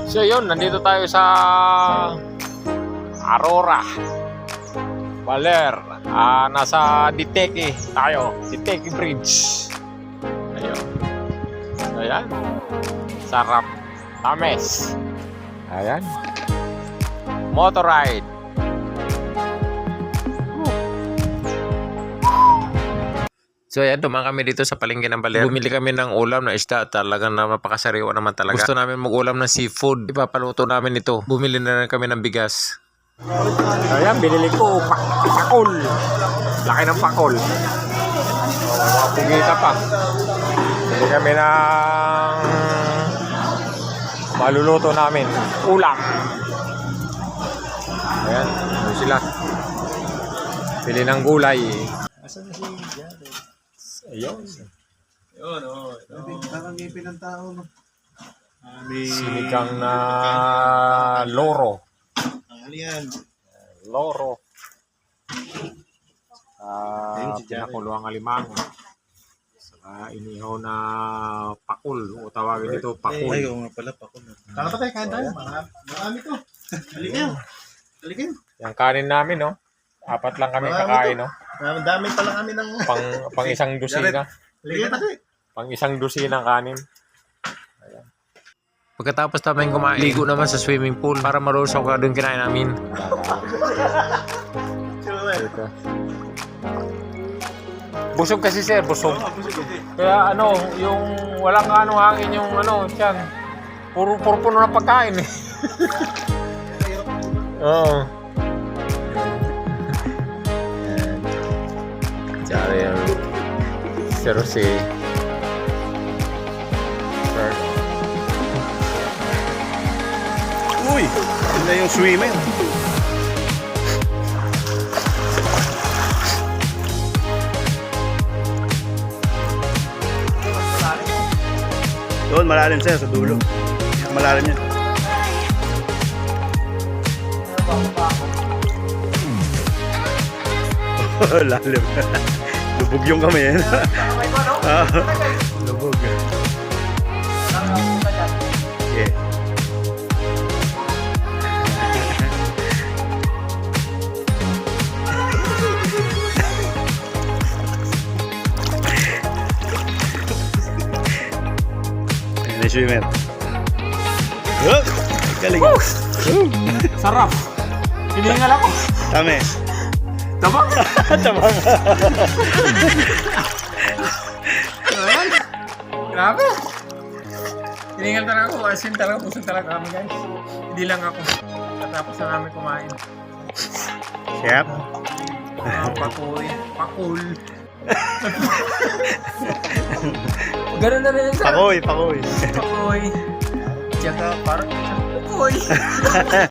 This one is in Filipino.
So yun, nandito tayo sa Aurora Baler. Nasa Diteke tayo, Diteke Bridge. Ayun. So ayan, sarap, tames. Ayan, motor ride. So ayan, dumaan kami dito sa palengke ng Baler. Bumili kami ng ulam na isda. Talagang napakasariwa naman talaga. Gusto namin mag-ulam ng seafood. Ipapaluto namin ito. Bumili na rin kami ng bigas. Ayan, binili ko pakol. Laki ng pakol. Mga pugita pa. Bili kami ng maluluto namin. Ulam. Ayan, ano sila. Bili ng gulay. Asan na si Jared? Ayun. Yun, oo. Parang ngipin ng tao, no? Sinigang na loro. Ano yan? Loro. Ayun, si Jared. Pinakuluang alimango. Saka inihaw na pakul. O tawagin ito pakul. Ay, oo nga pala, pakul. Tara pa tayo, kain tayo. Marami to. Halika kayo. Halika kayo. Yung kanin namin, no? 4 lang kami Marami kakain, to. no? Dami pala kami ng... Pang isang dusina. Halika tayo. Pang isang dusina kanin. Ayan. Pagkatapos namin kumain, ligo naman sa swimming pool para malusok ka doon kinain namin. Busog kasi sir, busog. Kaya ano, yung walang anong hangin yung ano, tiyan. Puro puno ng pagkain eh. Oo. Tsaka yung Sir Jose. Uy! Yun na yung swimmer. Doon, malalim sir, sa dulo. Malalim yan. Lalim. Lubog yung kami yan. Lubog. Yeah. Ayan na swimmer. Oh, galing. Sarap. Hiningal ako. Tames. Tabang. Tabang. Ayan. Grabe. Hiningal talaga ako. As in talaga, busog talaga kami guys. Hindi lang ako. Katapos na namin kumain. Yep. Pakoy. Pakul. Ganun na rin yung sarap. Pakoy, pakoy. Pakoy. Tsaka parang pakoy.